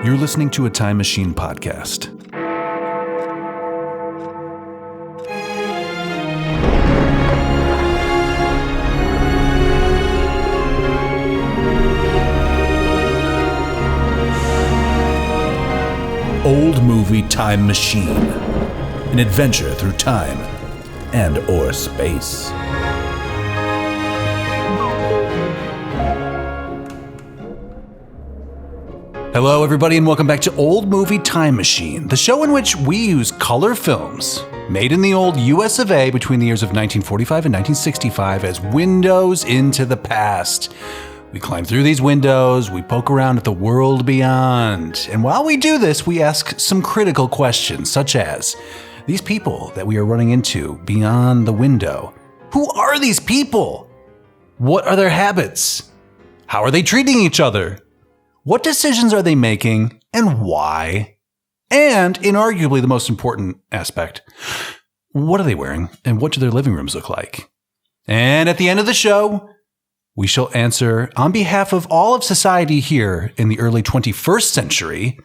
You're listening to a Time Machine podcast. Old Movie Time Machine. An adventure through time and or space. Hello, everybody, and welcome back to Old Movie Time Machine, the show in which we use color films made in the old US of A between the years of 1945 and 1965 as windows into the past. We climb through these windows, we poke around at the world beyond, and while we do this, we ask some critical questions, such as, these people that we are running into beyond the window, who are these people? What are their habits? How are they treating each other? What decisions are they making, and why? And, inarguably the most important aspect, what are they wearing, and what do their living rooms look like? And at the end of the show, we shall answer, on behalf of all of society here in the early 21st century,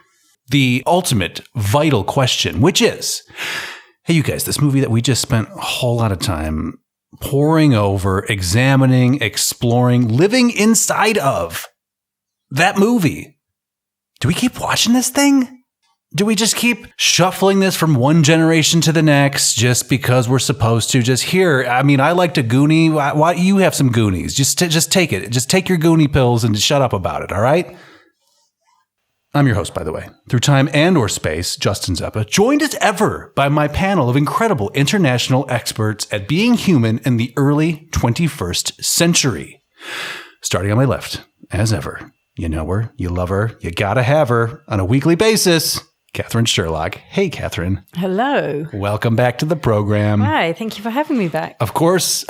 the ultimate vital question, which is, hey, you guys, this movie that we just spent a whole lot of time poring over, examining, exploring, living inside of, that movie. Do we keep watching this thing? Do we just keep shuffling this from one generation to the next just because we're supposed to? Just here, I mean, I like to Goonie. Why you have some Goonies? Just take it. Just take your Goonie pills and shut up about it, all right? I'm your host, by the way, through time and or space, Justin Zeppa, joined as ever by my panel of incredible international experts at being human in the early 21st century. Starting on my left, as ever, you know her, you love her, you gotta have her on a weekly basis. Katherine Sherlock. Hey, Katherine. Hello. Welcome back to the program. Hi, thank you for having me back. Of course.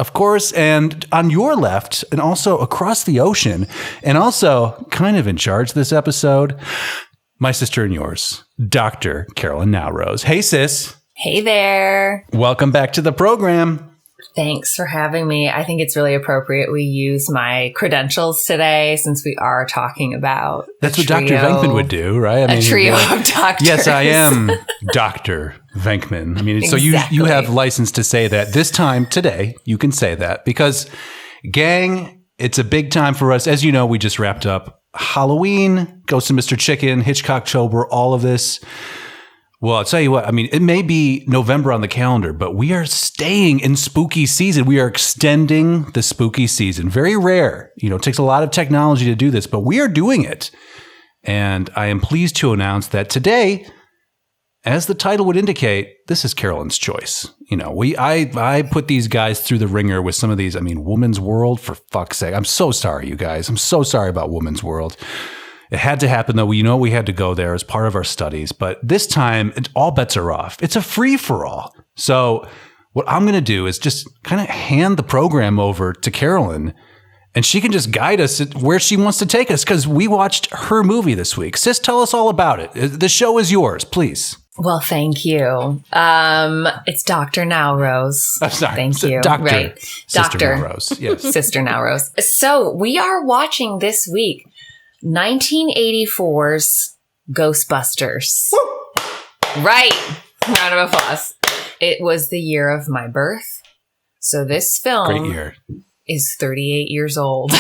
And on your left, and also across the ocean, and also kind of in charge of this episode, my sister and yours, Dr. Carolyn Naoroz. Hey, sis. Hey there. Welcome back to the program. Thanks for having me. I think it's really appropriate we use my credentials today since we are talking about That's what Dr. Venkman would do, right? A trio of doctors. Yes, I am Dr. Venkman. I mean, exactly. So you have license to say that. This time, today, you can say that because, gang, it's a big time for us. As you know, we just wrapped up Halloween, Ghost of Mr. Chicken, Hitchcocktober, all of this. Well, I'll tell you what, I mean, it may be November on the calendar, but we are staying in spooky season. We are extending the spooky season. Very rare. You know, it takes a lot of technology to do this, but we are doing it. And I am pleased to announce that today, as the title would indicate, this is Carolyn's choice. You know, I put these guys through the ringer with some of these. I mean, Woman's World, for fuck's sake. I'm so sorry, you guys. I'm so sorry about Woman's World. It had to happen, though. You know, we had to go there as part of our studies. But this time, all bets are off. It's a free-for-all. So what I'm going to do is just kind of hand the program over to Carolyn, and she can just guide us where she wants to take us, because we watched her movie this week. Sis, tell us all about it. The show is yours, please. Well, thank you. It's Dr. Naoroz. I'm sorry. Thank you. Doctor. Right. Sister Dr. Naoroz. Yes. Sister Naoroz. So we are watching this week 1984's Ghostbusters. Woo! Right. Round of applause. It was the year of my birth. So this film Great year. Is 38 years old.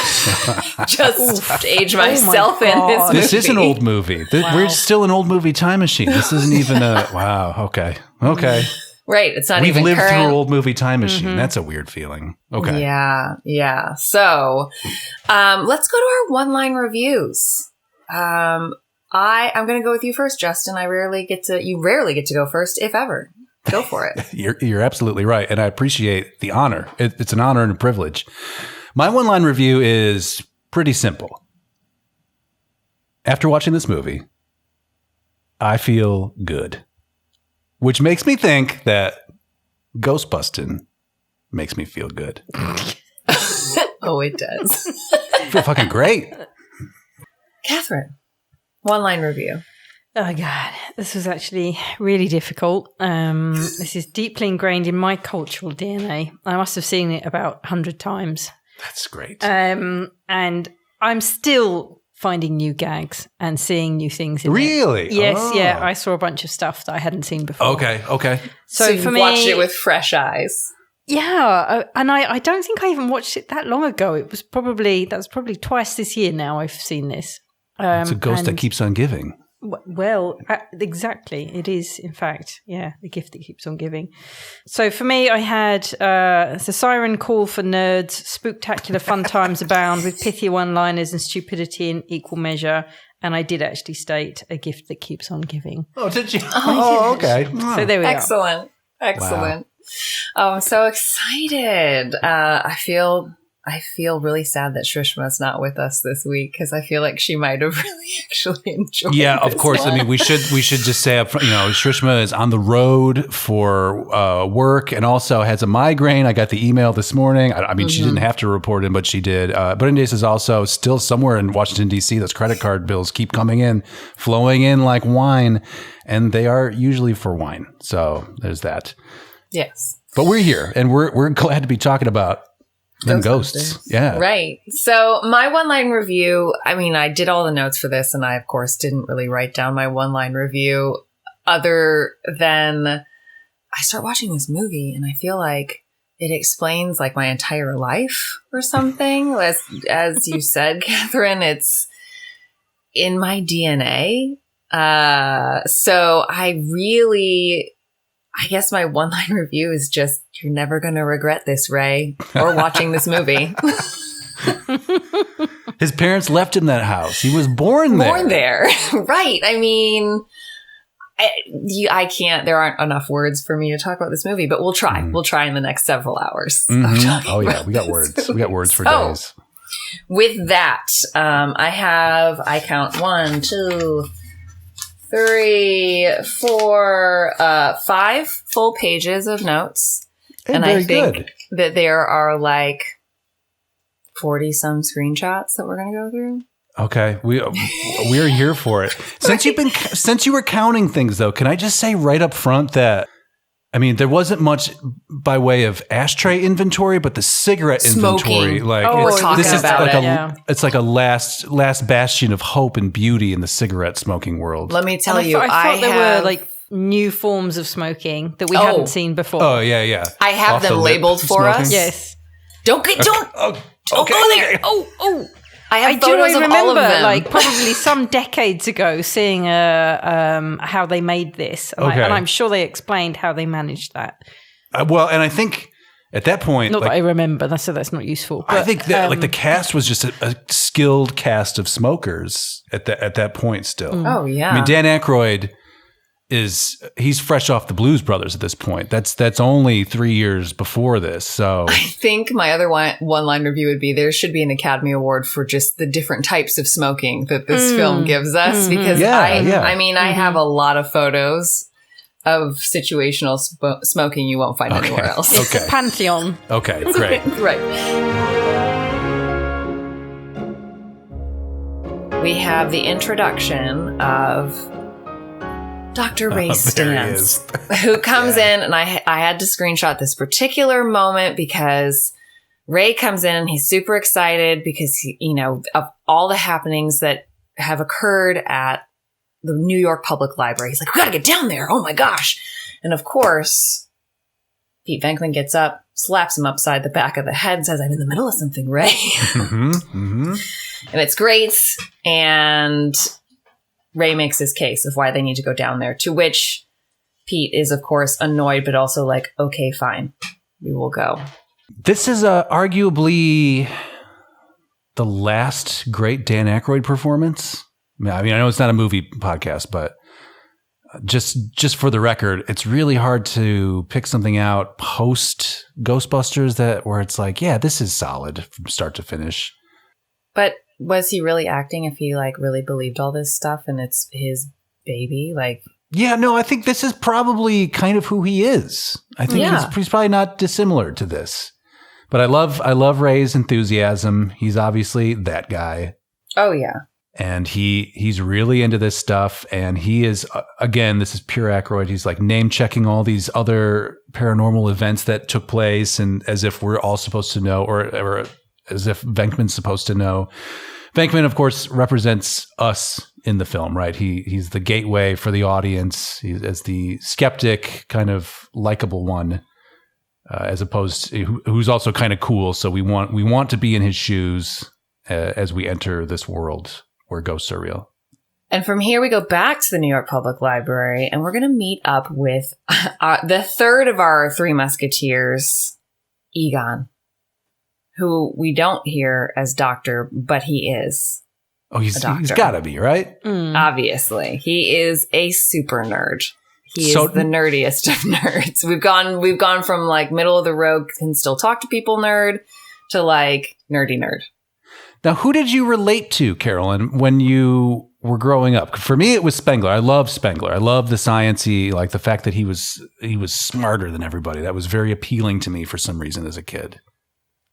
Just to age myself in this movie. This is an old movie. Wow. We're still an old movie time machine. This isn't even a... Wow. Okay. Right. It's not We've even lived current. through old movie time machine. Mm-hmm. That's a weird feeling. Okay. Yeah. So let's go to our one-line reviews. I'm going to go with you first, Justin. You rarely get to go first, if ever. Go for it. You're absolutely right. And I appreciate the honor. It's an honor and a privilege. My one-line review is pretty simple. After watching this movie, I feel good. Which makes me think that Ghostbusting makes me feel good. Oh, it does. I feel fucking great. Katherine, one-line review. Oh, God. This was actually really difficult. This is deeply ingrained in my cultural DNA. I must have seen it about 100 times. That's great. And I'm still finding new gags and seeing new things in it. Really? Yes, Oh. yeah. I saw a bunch of stuff that I hadn't seen before. Okay. So for you me, watched it with fresh eyes. yeah, and I don't think I even watched it that long ago. That was probably twice this year now I've seen this. It's a ghost that keeps on giving. Well, exactly. It is, in fact, the gift that keeps on giving. So for me, I had the siren call for nerds, spooktacular fun times abound with pithy one-liners and stupidity in equal measure. And I did actually state a gift that keeps on giving. Oh, did you? Oh, okay. So there we are. Excellent. Wow. Oh, I'm so excited. I feel really sad that Shrishma's not with us this week because I feel like she might have really actually enjoyed. Yeah, of this course. one. I mean, we should just say up front, Shrishma is on the road for work and also has a migraine. I got the email this morning. I mean, she didn't have to report in, but she did. Brindes is also still somewhere in Washington, D.C. Those credit card bills keep coming in, flowing in like wine, and they are usually for wine. So there's that. Yes. But we're here, and we're glad to be talking about them ghosts. Yeah. Right. So my one-line review, I mean, I did all the notes for this, and I, of course, didn't really write down my one-line review other than I start watching this movie, and I feel like it explains like my entire life or something. As you said, Catherine, it's in my DNA. So I guess my one-line review is just, you're never going to regret this, Ray, or watching this movie. His parents left him that house. He was born there. Right. I mean, I can't, there aren't enough words for me to talk about this movie, but we'll try. We'll try in the next several hours. Oh, yeah. We got words. We got words for days. With that, I count 1, 2, 3, 4, 5 full pages of notes. And I think that there are like 40 some screenshots that we're going to go through. Okay. We're here for it. Since you were counting things though, can I just say right up front that I mean, there wasn't much by way of ashtray inventory, but the cigarette inventory, like it's like a last bastion of hope and beauty in the cigarette smoking world. Let me tell you, I thought there were like new forms of smoking that we hadn't seen before. Oh yeah. I have them labeled for us. Yes. Don't go there. Oh. I have photos of all of them. Like probably some decades ago, seeing how they made this, and I'm sure they explained how they managed that. Well, and I think at that point, not that I remember, so that's not useful. But, I think that like the cast was just a skilled cast of smokers at that point. Still, Oh yeah. I mean, Dan Aykroyd he's fresh off the Blues Brothers at this point. That's only 3 years before this. So I think my other one-line review would be there should be an Academy Award for just the different types of smoking that this film gives us. Because I have a lot of photos of situational smoking you won't find anywhere else. Okay. Pantheon. Okay, great. Right. We have the introduction of Dr. Ray Stantz, who comes in, and I had to screenshot this particular moment because Ray comes in and he's super excited because, of all the happenings that have occurred at the New York Public Library. He's like, we got to get down there. Oh my gosh. And of course, Pete Venkman gets up, slaps him upside the back of the head and says, I'm in the middle of something, Ray. And it's great. And Ray makes his case of why they need to go down there, to which Pete is, of course, annoyed, but also like, okay, fine, we will go. This is arguably the last great Dan Aykroyd performance. I mean, I know it's not a movie podcast, but just for the record, it's really hard to pick something out post Ghostbusters where it's like, yeah, this is solid from start to finish. But was he really acting if he like really believed all this stuff and it's his baby? Like, yeah, no, I think this is probably kind of who he is. I think he's probably not dissimilar to this. But I love Ray's enthusiasm. He's obviously that guy. Oh yeah. And he's really into this stuff. And he is, again, this is pure Aykroyd. He's like name checking all these other paranormal events that took place, and as if we're all supposed to know, or as if Venkman's supposed to know. Venkman, of course, represents us in the film, right? He's the gateway for the audience. He's as the skeptic, kind of likable one, as opposed to who's also kind of cool. So we want to be in his shoes as we enter this world where ghosts are real. And from here, we go back to the New York Public Library, and we're going to meet up with the third of our three musketeers, Egon, who we don't hear as doctor, but he is. Oh, he's got to be, right? Obviously. He is a super nerd. He is the nerdiest of nerds. We've gone from like middle of the road, can still talk to people nerd, to like nerdy nerd. Now, who did you relate to, Carolyn, when you were growing up? For me, it was Spengler. I love Spengler. I love the science-y, like the fact that he was smarter than everybody. That was very appealing to me for some reason as a kid.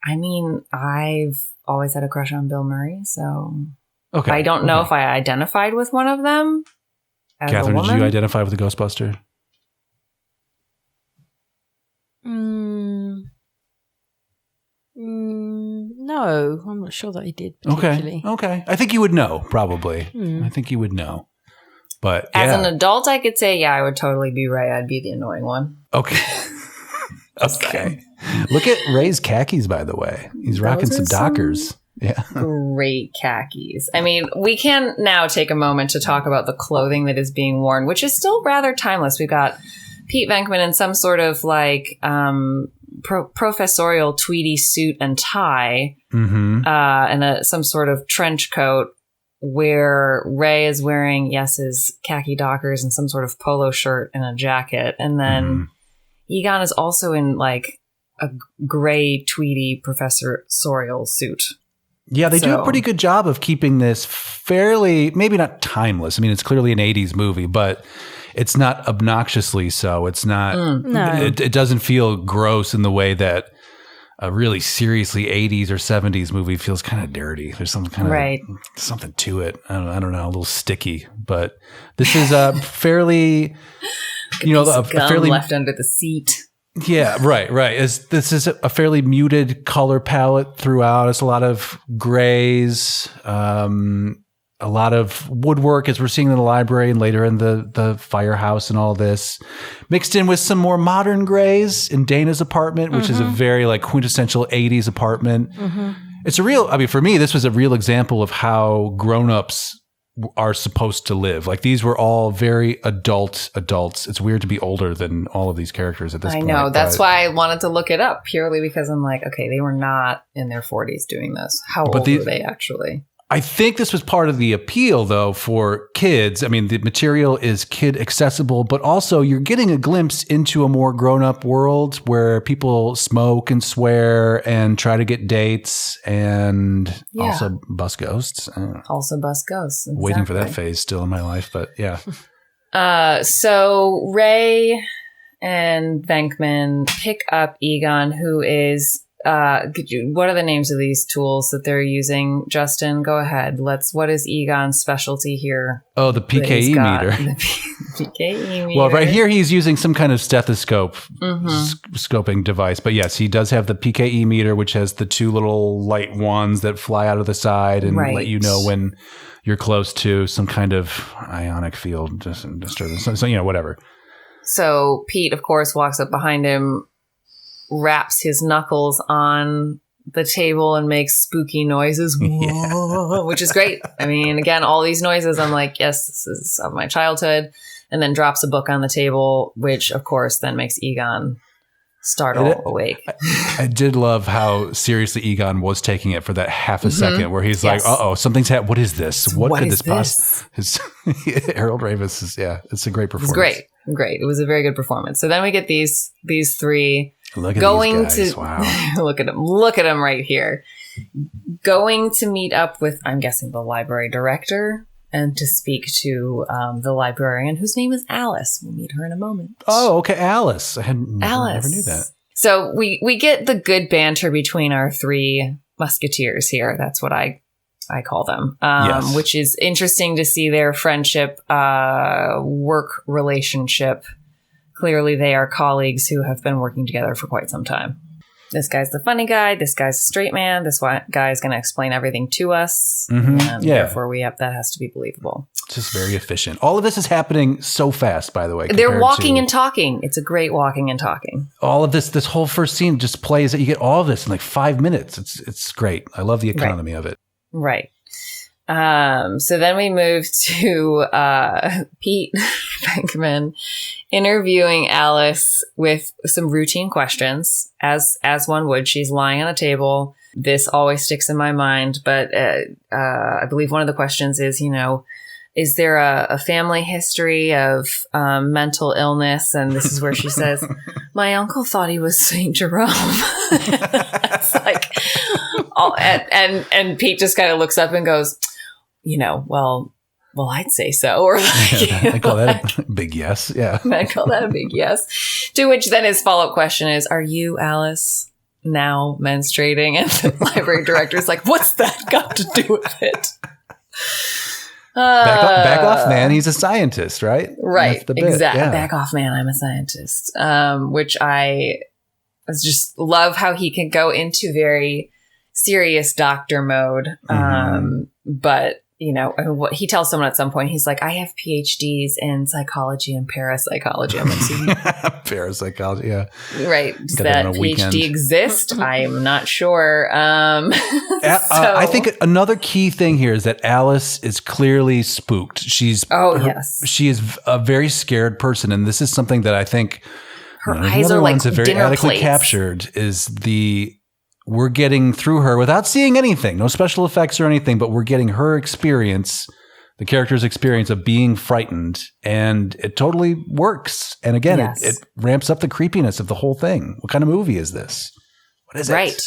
I mean, I've always had a crush on Bill Murray, so I don't know if I identified with one of them. Catherine, did you identify with the Ghostbuster? No, I'm not sure that he did particularly. Okay. I think you would know, probably. I think you would know. But as an adult, I could say, I would totally be Ray. I'd be the annoying one. Okay. Okay. Look at Ray's khakis, by the way. He's rocking some Dockers. Yeah. Great khakis. I mean, we can now take a moment to talk about the clothing that is being worn, which is still rather timeless. We've got Pete Venkman in some sort of like professorial tweedy suit and tie, and some sort of trench coat, where Ray is wearing, his khaki Dockers and some sort of polo shirt and a jacket. And then Egon is also in like a gray tweedy professorial suit. Yeah, they do a pretty good job of keeping this fairly, maybe not timeless. I mean, it's clearly an 80s movie, but it's not obnoxiously so. It's not, it doesn't feel gross in the way that a really seriously 80s or 70s movie feels kind of dirty. There's some kind of something to it. I don't know, a little sticky, but this is a fairly, a fairly left under the seat. Yeah, right. This is a fairly muted color palette throughout. It's a lot of grays, a lot of woodwork as we're seeing in the library and later in the firehouse and all this, mixed in with some more modern grays in Dana's apartment, which is a very like quintessential 80s apartment. It's for me, this was a real example of how grown-ups are supposed to live. Like these were all very adults. It's weird to be older than all of these characters at this point. I know. That's why I wanted to look it up, purely because I'm like, okay, they were not in their 40s doing this. How old were they actually? I think this was part of the appeal, though, for kids. I mean, the material is kid accessible, but also you're getting a glimpse into a more grown-up world where people smoke and swear and try to get dates and also bust ghosts. Also bust ghosts. Exactly. Waiting for that phase still in my life, but yeah. So Ray and Venkman pick up Egon, who is... what are the names of these tools that they're using? Justin, go ahead. What is Egon's specialty here? Oh, the PKE meter. The PKE meter. Well, right here he's using some kind of stethoscope scoping device. But yes, he does have the PKE meter, which has the two little light wands that fly out of the side and let you know when you're close to some kind of ionic field disturbance. So whatever. So Pete, of course, walks up behind him, wraps his knuckles on the table and makes spooky noises, which is great. I mean, again, all these noises, I'm like, yes, this is of my childhood. And then drops a book on the table, which, of course, then makes Egon startle awake. I did love how seriously Egon was taking it for that half a second where he's like, uh-oh, something's happened. What is this? What could this possibly... Harold Ramis is, it's a great performance. It's great. It was a very good performance. So then we get these three... Look at these guys. Wow. Look at them right here. Going to meet up with, I'm guessing, the library director and to speak to the librarian, whose name is Alice. We'll meet her in a moment. Oh, okay. Alice. I never knew that. So we get the good banter between our three musketeers here. That's what I call them, which is interesting to see their friendship, work relationship. Clearly, they are colleagues who have been working together for quite some time. This guy's the funny guy. This guy's a straight man. This guy is going to explain everything to us. Mm-hmm. And therefore, that has to be believable. It's just very efficient. All of this is happening so fast, by the way. They're walking and talking. It's a great walking and talking. All of this whole first scene just plays that you get all of this in like 5 minutes. It's great. I love the economy of it. Right. So then we move to Pete Venkman interviewing Alice with some routine questions, as one would. She's lying on a table. This always sticks in my mind, but I believe one of the questions is, is there a family history of mental illness? And this is where she says, my uncle thought he was Saint Jerome. It's like, and Pete just kind of looks up and goes, well, I'd say so. Or I call that a big yes. Yeah. I call that a big yes. To which then his follow-up question is, are you, Alice, now menstruating? And the library director's like, what's that got to do with it? Back off, man. He's a scientist, right? Right. Exactly. Yeah. Back off, man. I'm a scientist. Which I just love how he can go into very serious doctor mode. But what he tells someone at some point, he's like, I have PhDs in psychology and parapsychology. I'm assuming. Parapsychology, yeah. Right. Does that PhD exist? I'm not sure. I think another key thing here is that Alice is clearly spooked. She is a very scared person. And this is something that I think her eyes are like have very dinner adequately plates. Captured is we're getting through her without seeing anything, no special effects or anything, but we're getting her experience, the character's experience of being frightened, and it totally works. And again, it ramps up the creepiness of the whole thing. What kind of movie is this? What is it?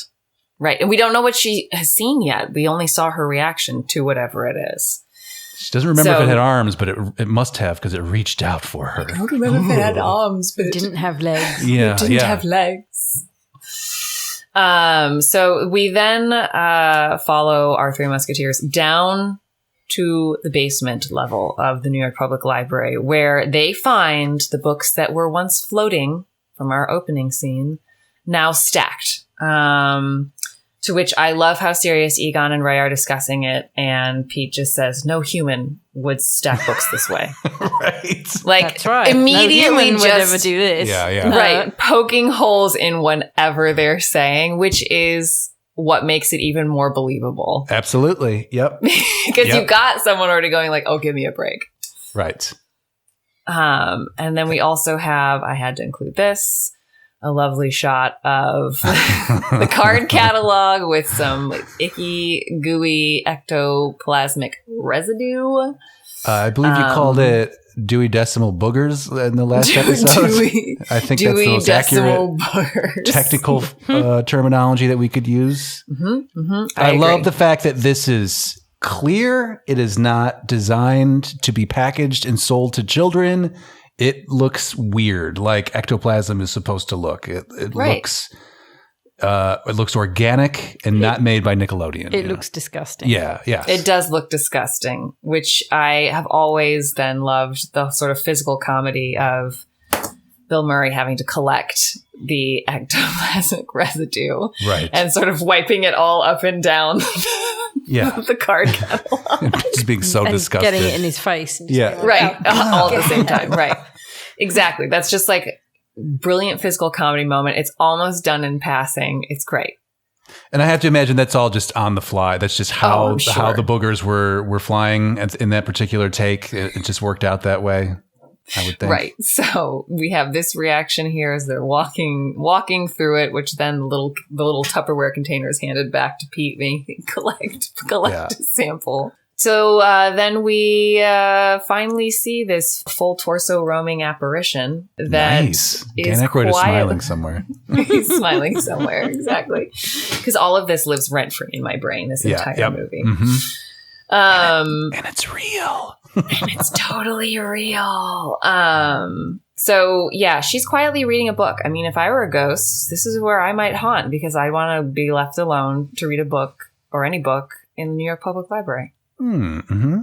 Right. And we don't know what she has seen yet. We only saw her reaction to whatever it is. She doesn't remember if it had arms, but it must have because it reached out for her. I don't remember if it had arms, but it didn't have legs. Yeah, it didn't have legs. So we then follow our three musketeers down to the basement level of the New York Public Library, where they find the books that were once floating from our opening scene, now stacked. To which I love how serious Egon and Ray are discussing it, and Pete just says, no human would stack books this way. Right. Like, that's right. Immediately no human just would ever do this. Yeah. Right. Poking holes in whatever they're saying, which is what makes it even more believable. Absolutely. Yep. Because you've got someone already going like, oh, give me a break. Right. And then we also have, I had to include this, a lovely shot of the card catalog with some like icky, gooey, ectoplasmic residue. I believe you called it Dewey Decimal Boogers in the last episode. I think that's the most accurate technical terminology that we could use. I love the fact that this is clear. It is not designed to be packaged and sold to children. It looks weird, like ectoplasm is supposed to look. It looks organic and not made by Nickelodeon. It looks disgusting. Yeah. It does look disgusting, which I have always then loved the sort of physical comedy of Bill Murray having to collect the ectoplasmic residue, right, and sort of wiping it all up and down. The card catalog. Just being so disgusted. Getting it in his face. And right. All at the same time. Right. Exactly. That's just like brilliant physical comedy moment. It's almost done in passing. It's great. And I have to imagine that's all just on the fly. That's just how the boogers were flying in that particular take. It just worked out that way, I would think. Right. So we have this reaction here as they're walking through it, which then the little Tupperware container is handed back to Pete, making collect a sample. So then we finally see this full torso roaming apparition that nice. is Dan Aykroyd is smiling somewhere. He's smiling somewhere, exactly. Because all of this lives rent-free in my brain, this entire movie. Mm-hmm. And it's real. And it's totally real. So yeah, she's quietly reading a book. I mean, if I were a ghost, this is where I might haunt, because I want to be left alone to read a book or any book in the New York Public Library. Mm-hmm.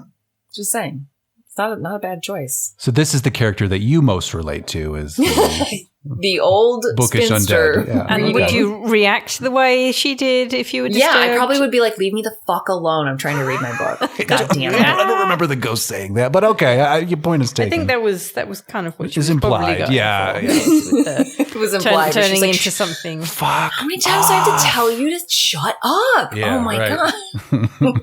Just saying. It's not a bad choice. So this is the character that you most relate to, is the old bookish spinster. undead. Yeah. And would you react the way she did if you were disturbed? Yeah, I probably would be like, leave me the fuck alone. I'm trying to read my book. God damn it. I don't remember the ghost saying that, but okay, your point is taken. I think that was kind of what she Is was probably implied. going Yeah, for. yeah. It was implied. Turning She's like, into something. Fuck. how many times do I have to tell you to shut up? Yeah, oh my right. God.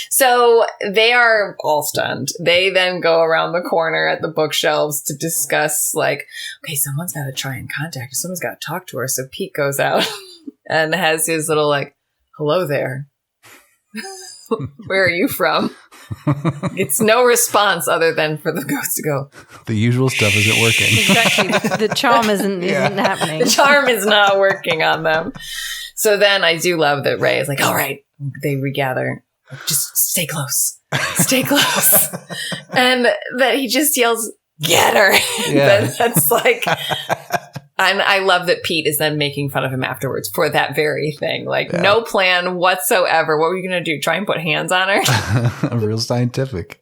So they are all stunned. They then go around the corner at the bookshelves to discuss, like, okay, someone's got to try and contact her. Someone's got to talk to her. So Pete goes out and has his little, like, hello there. Where are you from? It's no response other than for the ghost to go, The usual stuff isn't working. Exactly. The charm isn't happening. the charm is not working on them. So then I do love that Ray is like, all right, they regather. Just stay close. Stay close. And that he just yells, get her. Yeah. That's like, and I love that Pete is then making fun of him afterwards for that very thing. Like, no plan whatsoever. What were you going to do? Try and put hands on her? Real scientific.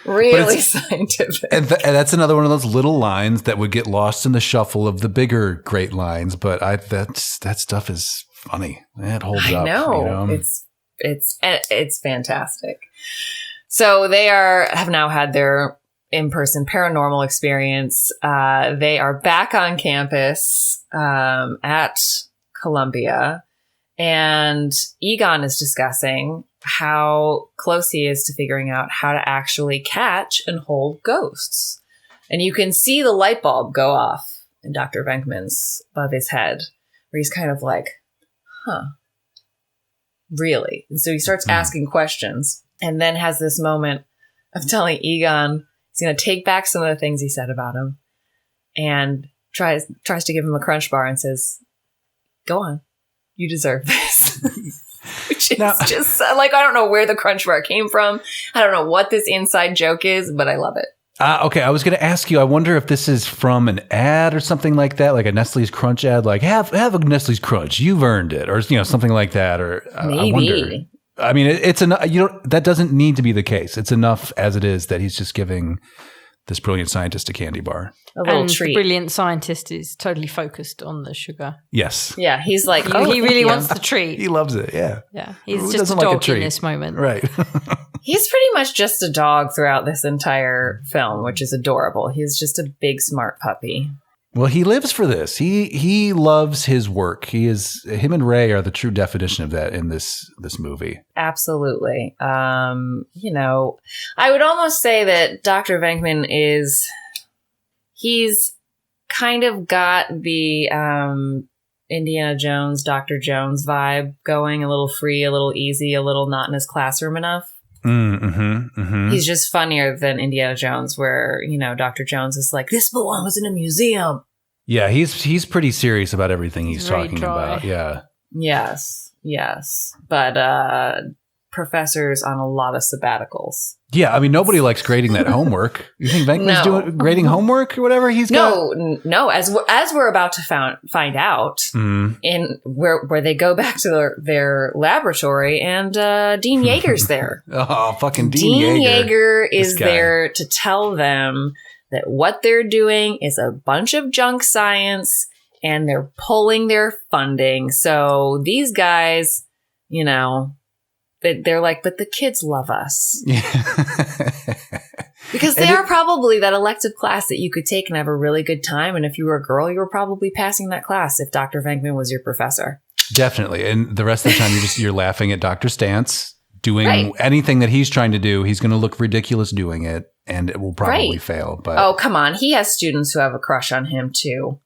Really scientific. And that's another one of those little lines that would get lost in the shuffle of the bigger great lines. But that stuff is funny. It holds up. I know. You know? It's fantastic. So they have now had their in-person paranormal experience. They are back on campus at Columbia, and Egon is discussing how close he is to figuring out how to actually catch and hold ghosts. And you can see the light bulb go off in Dr. Venkman's above his head, where he's kind of like, huh, really? And so he starts asking questions and then has this moment of telling Egon he's going to take back some of the things he said about him and tries to give him a crunch bar and says, go on, you deserve this. Which is just like, I don't know where the crunch bar came from. I don't know what this inside joke is, but I love it. Okay, I was going to ask you, I wonder if this is from an ad or something like that, like a Nestle's Crunch ad, like have a Nestle's Crunch, you've earned it, or something like that, or Maybe. I wonder. I mean, it's enough. That doesn't need to be the case. It's enough as it is that he's just giving this brilliant scientist a candy bar. A little And treat. the brilliant scientist is totally focused on the sugar. Yes. Yeah, he's like, He really wants the treat. He loves it. Yeah. Yeah, Who he's just a doesn't like a dog treat? in this moment. Right. He's pretty much just a dog throughout this entire film, which is adorable. He's just a big, smart puppy. Well, he lives for this. He loves his work. Him and Ray are the true definition of that in this movie. Absolutely. I would almost say that Dr. Venkman he's kind of got the Indiana Jones, Dr. Jones vibe going, a little free, a little easy, a little not in his classroom enough. He's just funnier than Indiana Jones, where, Dr. Jones is like, this belongs in a museum. Yeah, he's pretty serious about everything he's Very talking dry. about. Yeah. Yes. But professors on a lot of sabbaticals. Yeah, I mean, nobody likes grading that homework. You think Venkman's grading homework or whatever? No. As we're about to find out, in where they go back to their laboratory, and Dean Yeager's there. Oh, fucking Dean Yeager is This guy. there to tell them that what they're doing is a bunch of junk science, and they're pulling their funding. So these guys, they're like, but the kids love us. Because they are probably that elective class that you could take and have a really good time. And if you were a girl, you were probably passing that class if Dr. Venkman was your professor. Definitely. And the rest of the time you're laughing at Dr. Stantz doing anything that he's trying to do. He's going to look ridiculous doing it, and it will probably fail. But oh, come on. He has students who have a crush on him too.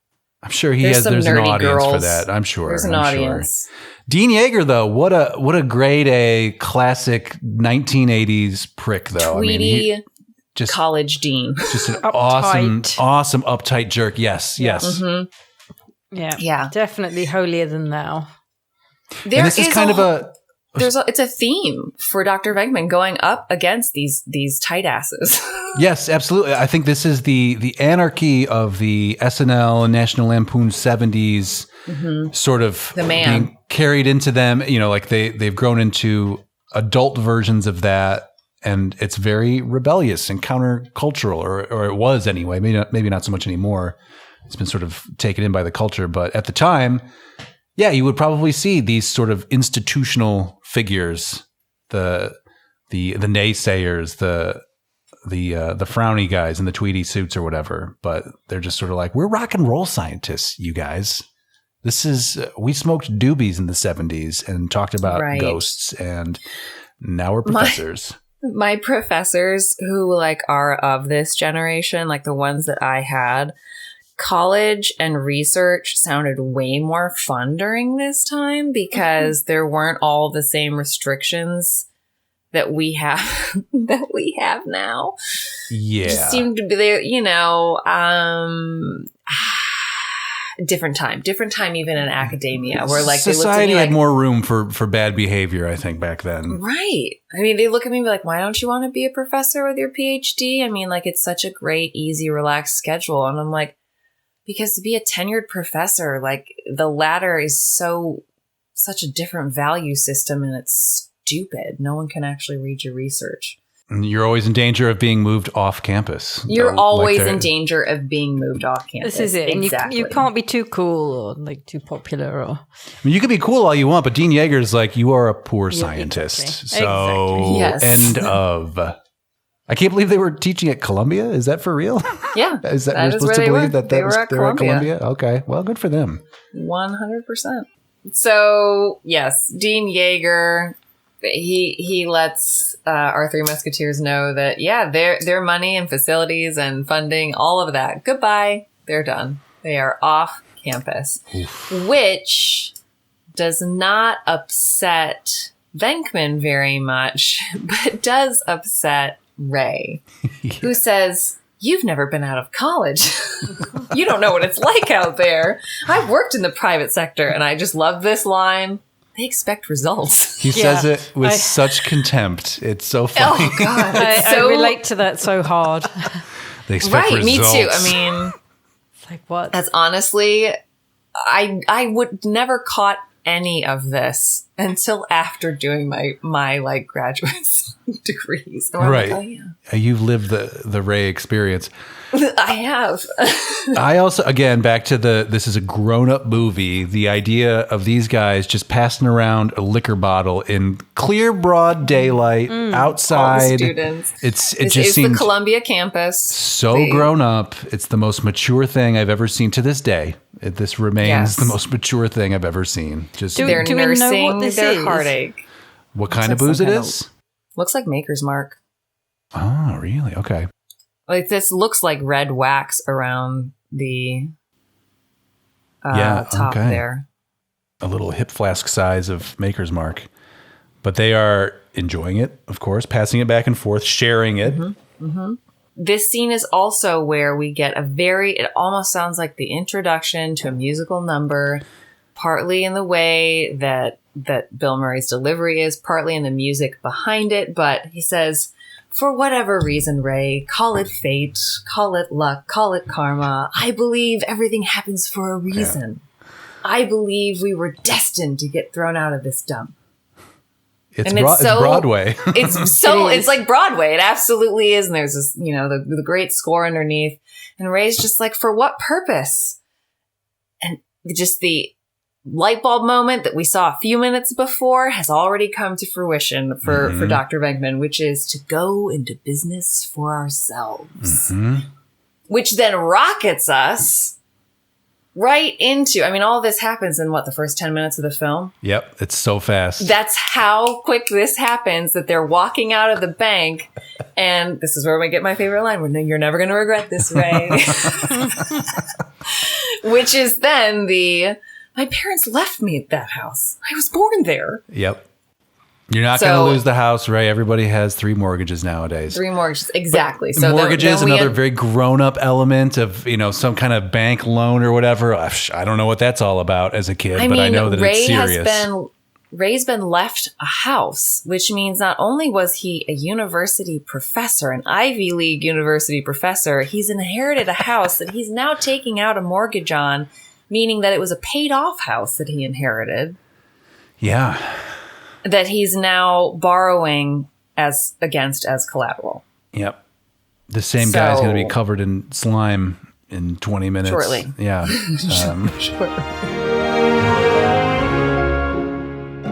I'm sure There's there's an nerdy audience for girls. that. I'm sure. There's an audience. Sure. Dean Yeager, though, what a grade A classic 1980s prick, though. Tweety, I mean, just college dean. Just an Uptight. awesome uptight jerk. Yes. Mm-hmm. Yeah. Definitely holier than thou. And this is kind of it's a theme for Dr. Venkman going up against these tight asses. Yes, absolutely. I think this is the anarchy of the SNL and National Lampoon 70s sort of The man. being carried into them. Like they've grown into adult versions of that, and it's very rebellious and countercultural, or it was anyway. Maybe not so much anymore. it's been sort of taken in by the culture. But at the time, yeah, you would probably see these sort of institutional figures, the naysayers, the frowny guys in the tweedy suits or whatever. But they're just sort of like, we're rock and roll scientists, you guys. We smoked doobies in the 70s and talked about ghosts, and now we're professors. My professors who like are of this generation, like the ones that I had, college and research sounded way more fun during this time because there weren't all the same restrictions that we have now. Yeah. It just seemed to be there, different time even in academia where like society had more room for bad behavior, I think, back then. Right. I mean, they look at me and be like, why don't you want to be a professor with your PhD? I mean, like, it's such a great, easy, relaxed schedule. And I'm like, because to be a tenured professor, like the ladder is such a different value system, and it's stupid. No one can actually read your research. And you're always in danger of being moved off campus. You're always in danger of being moved off campus. This is it. Exactly. And you can't be too cool or like too popular. Or I mean, you can be cool all you want, but Dean Yeager's like, you are a poor scientist. Exactly. So, Yes. End of. I can't believe they were teaching at Columbia. Is that for real? Yeah. Is that that we're is supposed where to they believe were. that They were they're at Columbia. at Columbia? Okay. Well, good for them. 100%. So, yes, Dean Yeager, he lets our Three Musketeers know that, yeah, their money and facilities and funding, all of that, goodbye. They're done. They are off campus, which does not upset Venkman very much, but does upset Ray, who says, you've never been out of college. You don't know what it's like out there. I've worked in the private sector, and I just love this line. They expect results. He says it with such contempt. It's so funny. Oh, God. I relate to that so hard. They expect results. Me too. I mean, It's like, what? that's honestly, I would never caught any of this until after doing my like graduate degrees. And I'm Right. like, oh, yeah. You've lived the Ray experience. I have. I also, again, back to this is a grown-up movie. The idea of these guys just passing around a liquor bottle in clear, broad daylight outside. All the students. It This just is seems the Columbia campus. so grown up. It's the most mature thing I've ever seen to this day. This remains the most mature thing I've ever seen. Just They're do we know nursing what this their is? heartache. what kind of booze it is? Looks like Maker's Mark. Oh, really? Okay. Like this looks like red wax around the top there. A little hip flask size of Maker's Mark. But they are enjoying it, of course, passing it back and forth, sharing it. Mm-hmm. Mm-hmm. This scene is also where we get it almost sounds like the introduction to a musical number, partly in the way that Bill Murray's delivery is, partly in the music behind it. But he says, for whatever reason, Ray, call it fate, call it luck, call it karma. I believe everything happens for a reason. Yeah. I believe we were destined to get thrown out of this dump. It's Broadway. It's like Broadway. It absolutely is. And there's this, the great score underneath. And Ray's just like, for what purpose? And just the light bulb moment that we saw a few minutes before has already come to fruition for Dr. Venkman, which is to go into business for ourselves, which then rockets us right into, all of this happens in the first 10 minutes of the film. Yep. It's so fast. That's how quick this happens, that they're walking out of the bank. And this is where we get my favorite line. You're never going to regret this, Ray. Which is then my parents left me at that house. I was born there. Yep. You're not going to lose the house, Ray. Everybody has 3 mortgages nowadays. 3 mortgages, exactly. So mortgages, another very grown-up element of, some kind of bank loan or whatever. I don't know what that's all about as a kid, but I know that it's serious. Ray's been left a house, which means not only was he a university professor, an Ivy League university professor, he's inherited a house that he's now taking out a mortgage on, meaning that it was a paid-off house that he inherited. Yeah. That he's now borrowing against as collateral. Yep. The same guy's going to be covered in slime in 20 minutes. Shortly. Yeah. Shortly.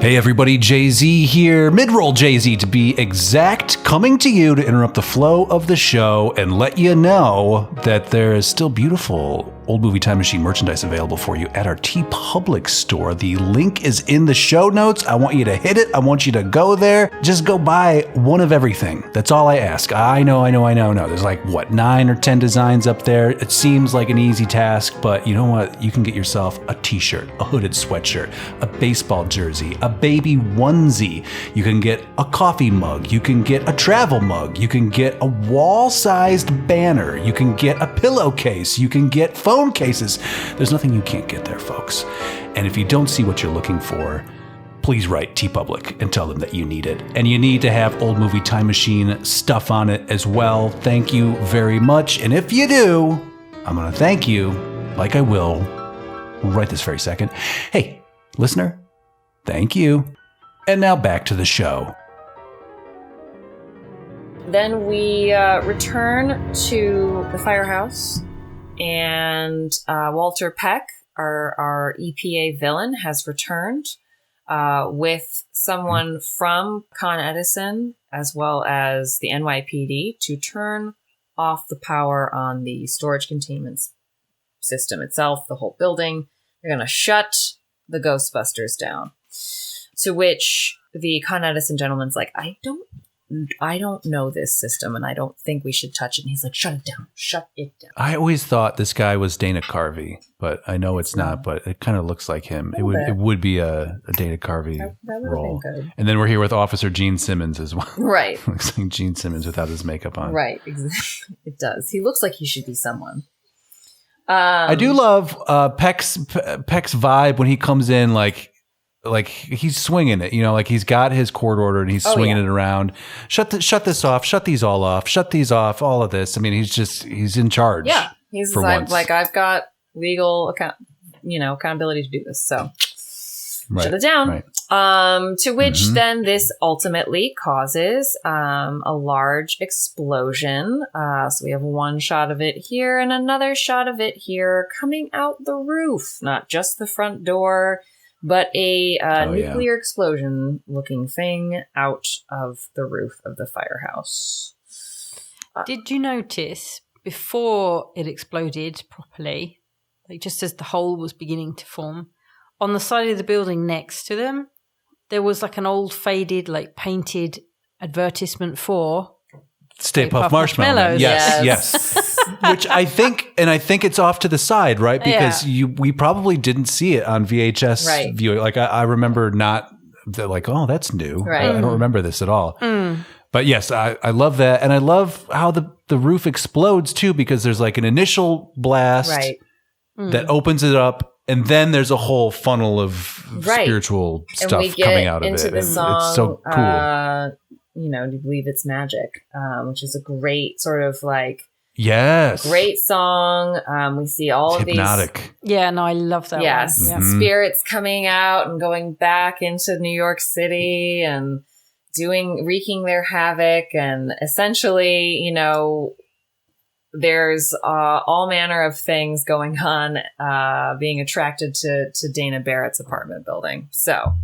Hey everybody, Jay-Z here, mid-roll Jay-Z to be exact, coming to you to interrupt the flow of the show and let you know that there is still beautiful Old Movie Time Machine merchandise available for you at our TeePublic store. The link is in the show notes. I want you to hit it. I want you to go there. Just go buy one of everything. That's all I ask. I know. There's like, 9 or 10 designs up there. It seems like an easy task, but you know what? You can get yourself a t-shirt, a hooded sweatshirt, a baseball jersey, a baby onesie. You can get a coffee mug. You can get a travel mug. You can get a wall-sized banner. You can get a pillowcase. You can get phone cases. There's nothing you can't get there, folks. And if you don't see what you're looking for, please write TeePublic and tell them that you need it. And you need to have Old Movie Time Machine stuff on it as well. Thank you very much. And if you do, I'm going to thank you like I will right this very second. Hey, listener, thank you. And now back to the show. Then we return to the firehouse, and Walter Peck, our EPA villain, has returned with someone from Con Edison as well as the NYPD to turn off the power on the storage containment system itself, the whole building. They're going to shut the Ghostbusters down. To which the Con Edison gentleman's like, I don't know this system, and I don't think we should touch it. And he's like, shut it down. I always thought this guy was Dana Carvey, but I know it's not, but it kind of looks like him. It would be a Dana Carvey that would role. have been good. And then we're here with Officer Gene Simmons as well. Right. Looks like Gene Simmons without his makeup on. Right, exactly. It does. He looks like he should be someone. I do love Peck's vibe when he comes in, like he's swinging it, like he's got his court order and he's swinging it around. Shut this off. Shut these all off. Shut these off. All of this. I mean, he's in charge. Yeah, he's like, I've got legal accountability to do this. So shut it down. Right. To which then this ultimately causes a large explosion. So we have one shot of it here and another shot of it here coming out the roof, not just the front door, but a nuclear explosion looking thing out of the roof of the firehouse. Did you notice before it exploded properly, like just as the hole was beginning to form, on the side of the building next to them, there was like an old faded, like painted advertisement for Stay Puft Marshmallows. Yes. Which I think it's off to the side, right? Because we probably didn't see it on VHS viewing. Like I remember not like, oh, that's new. Right. I don't remember this at all. But yes, I love that. And I love how the roof explodes too, because there's like an initial blast that opens it up. And then there's a whole funnel of spiritual stuff coming out of it. Into the song, it's so cool. To Believe It's Magic, which is a great sort of like great song. We see all of hypnotic. These. Yeah, no, I love that. Yes, one. Yeah. Spirits coming out and going back into New York City and wreaking their havoc, and essentially, there's all manner of things going on, being attracted to Dana Barrett's apartment building. So.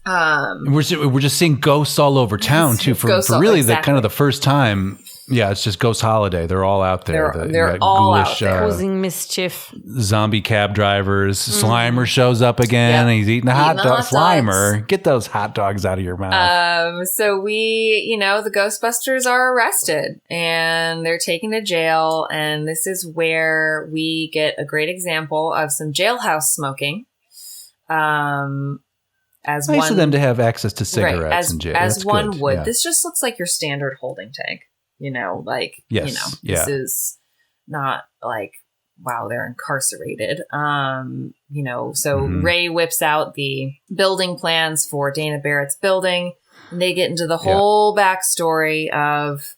We're just seeing ghosts all over town too for really the kind of the first time. Yeah, it's just Ghost Holiday. They're all out there. They're all out there. Causing mischief. Zombie cab drivers. Slimer shows up again. And he's eating a hot dog. Slimer, get those hot dogs out of your mouth. So the Ghostbusters are arrested and they're taken to jail. And this is where we get a great example of some jailhouse smoking. As nice of them to have access to cigarettes in jail. As That's one good. would. Yeah. This just looks like your standard holding tank. This is not like, wow, they're incarcerated. So Ray whips out the building plans for Dana Barrett's building, and they get into the whole backstory of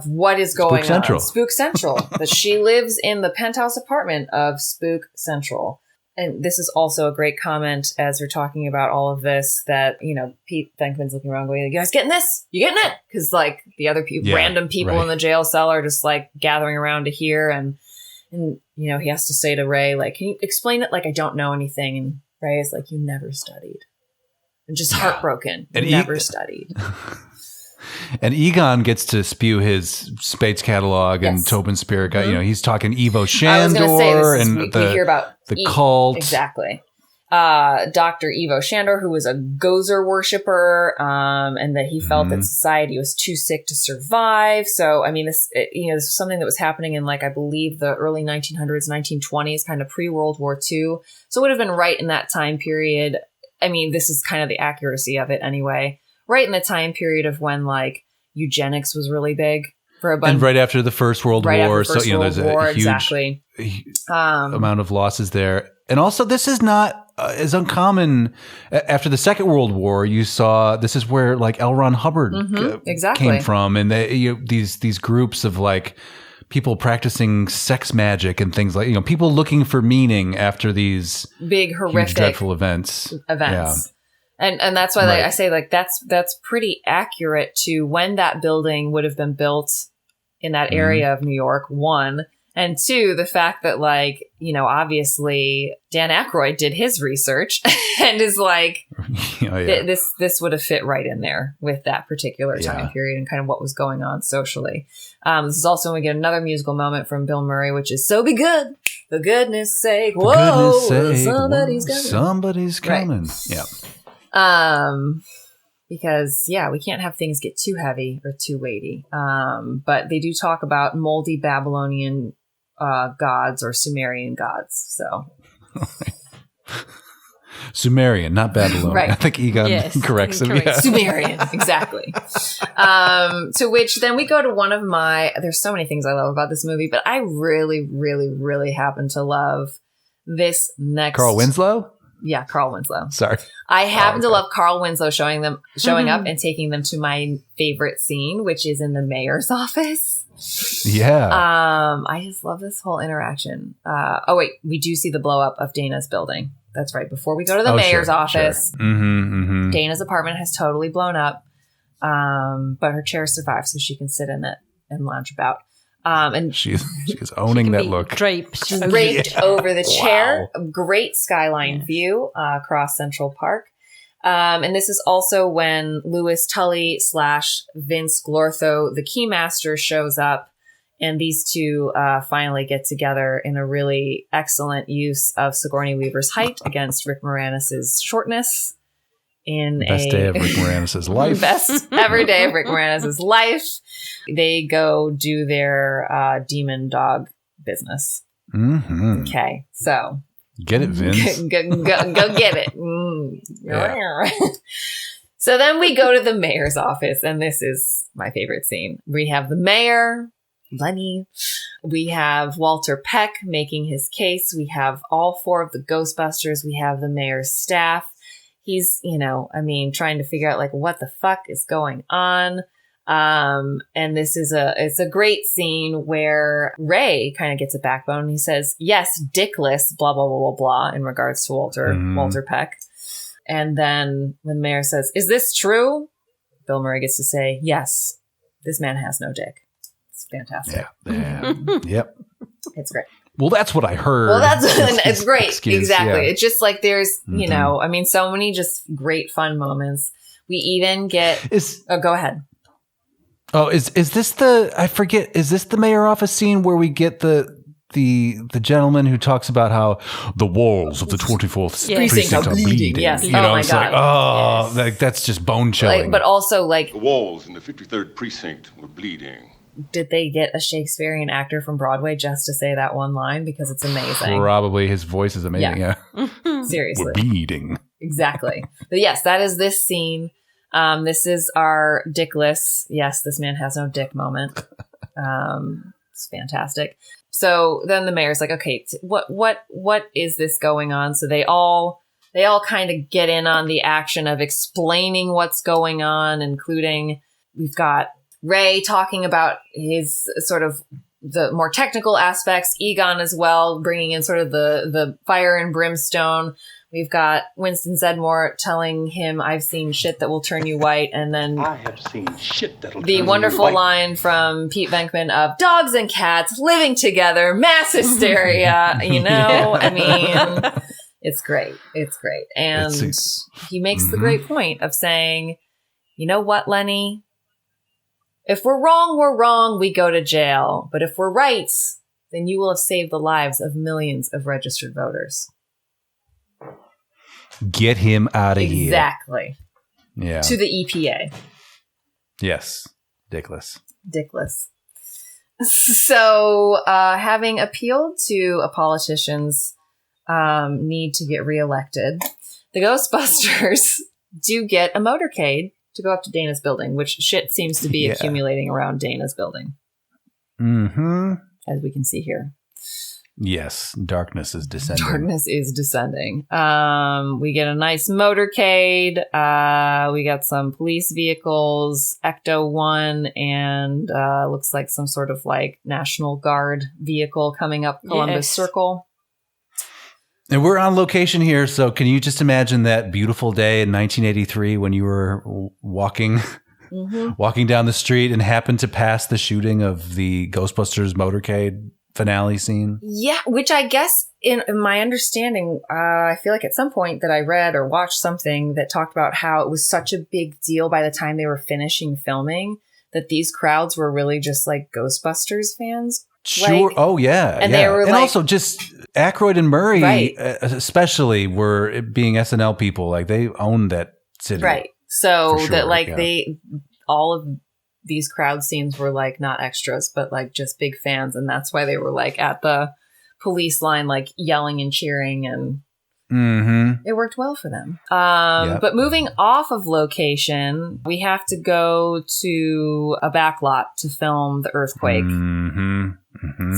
what is going on. Spook Central. That she lives in the penthouse apartment of Spook Central. And this is also a great comment as we're talking about all of this that, Pete Venkman's looking around going, you guys getting this? You getting it? Because like the other people, random people in the jail cell are just like gathering around to hear. And And, you know, he has to say to Ray, like, can you explain it like I don't know anything? And Ray is like, you never studied. And just heartbroken. You never studied. And Egon gets to spew his Spades catalog, and Tobin Spirit guy, you know, he's talking Evo Shandor and we hear about the cult. Exactly. Dr. Evo Shandor, who was a Gozer worshiper, and that he felt that society was too sick to survive. So, I mean, this is something that was happening in, like, I believe the early 1900s, 1920s, kind of pre-World War II. So it would have been right in that time period. I mean, this is kind of the accuracy of it anyway. Right in the time period of when, like, eugenics was really big for a bunch. And right after the First World War. So, you know, there's a huge amount of losses there. And also, this is not as uncommon. After the Second World War, you saw this is where, like, L. Ron Hubbard came from. And these groups of, like, people practicing sex magic and things like, you know, people looking for meaning after these big, horrific, huge, dreadful events. Yeah. And that's why I say, like, that's pretty accurate to when that building would have been built in that area of New York, one. And two, the fact that, like, you know, obviously Dan Aykroyd did his research and is like, this would have fit right in there with that particular time period and kind of what was going on socially. This is also when we get another musical moment from Bill Murray, which is "So Be Good, for goodness sake, whoa, somebody's coming." Right. Yeah. Because we can't have things get too heavy or too weighty. But they do talk about moldy Babylonian gods or Sumerian gods. So Sumerian, not Babylonian. Right. I think Egon corrects him. Yeah. Sumerian, exactly. To which then we go to one of my. There's so many things I love about this movie, but I really, really, really happen to love this next. Carl Winslow. Yeah, Carl Winslow. Sorry. I happen to love Carl Winslow showing up and taking them to my favorite scene, which is in the mayor's office. Yeah. I just love this whole interaction. We do see the blow up of Dana's building. That's right. Before we go to the mayor's office, Dana's apartment has totally blown up. But her chair survived, so she can sit in it and lounge about. And she's owning that look. Draped over the chair. Wow. Great skyline view across Central Park. And this is also when Louis Tully / Vince Glortho, the Keymaster, shows up. And these two finally get together in a really excellent use of Sigourney Weaver's height against Rick Moranis' shortness. In best day of Rick Moranis' life. Best ever day of Rick Moranis' life. They go do their demon dog business. Mm-hmm. Okay, so get it, Vince. go get it. Yeah. So then we go to the mayor's office, and this is my favorite scene. We have the mayor, Lenny. We have Walter Peck making his case. We have all four of the Ghostbusters. We have the mayor's staff. He's, trying to figure out, like, what the fuck is going on. And this is it's a great scene where Ray kind of gets a backbone. He says, yes, dickless, blah, blah, blah, blah, blah, in regards to Walter Peck. And then when the mayor says, is this true? Bill Murray gets to say, yes, this man has no dick. It's fantastic. Yeah. Yep. It's great. Well, that's what I heard. Well, it's great. Exactly. Yeah. It's just like there's, so many just great fun moments. We even get. Go ahead. Oh, is this I forget. Is this the mayor office scene where we get the gentleman who talks about how the walls of the 24th precinct are bleeding? Yes. My God. Like that's just bone chilling. But also the walls in the 53rd precinct were bleeding. Did they get a Shakespearean actor from Broadway just to say that one line? Because it's amazing. Probably. His voice is amazing. Yeah. Seriously. We're bleeding. Exactly. But yes, that is this scene. This is our dickless, yes, this man has no dick moment. It's fantastic. So then the mayor's like, okay, what is this going on? So they all kind of get in on the action of explaining what's going on, including we've got Ray talking about his sort of the more technical aspects, Egon as well, bringing in sort of the fire and brimstone. We've got Winston Zeddemore telling him, I've seen shit that will turn you white. And then I have seen shit that'll the turn wonderful you white. line from Pete Venkman of dogs and cats living together, mass hysteria. You know, I mean, it's great. It's great. And he makes the great point of saying, you know what, Lenny? If we're wrong, we go to jail. But if we're right, then you will have saved the lives of millions of registered voters. Get him out of here. Exactly. Yeah. To the EPA. Yes. Dickless. So, having appealed to a politician's need to get reelected, the Ghostbusters do get a motorcade to go up to Dana's building, which shit seems to be accumulating around Dana's building. Mm-hmm. As we can see here. Yes, darkness is descending. We get a nice motorcade. We got some police vehicles, Ecto 1, and looks like some sort of like National Guard vehicle coming up Columbus Circle. And we're on location here, so can you just imagine that beautiful day in 1983 when you were walking down the street and happened to pass the shooting of the Ghostbusters motorcade finale scene? Yeah, which I guess in my understanding, I feel like at some point that I read or watched something that talked about how it was such a big deal by the time they were finishing filming that these crowds were really just like Ghostbusters fans. Sure. Like, and they were and like, also just Aykroyd and Murray, especially, were being SNL people. Like they owned that city, right? So sure, that like all of these crowd scenes were like not extras, but like just big fans, and that's why they were like at the police line, like yelling and cheering, and it worked well for them. But moving off of location, we have to go to a back lot to film the earthquake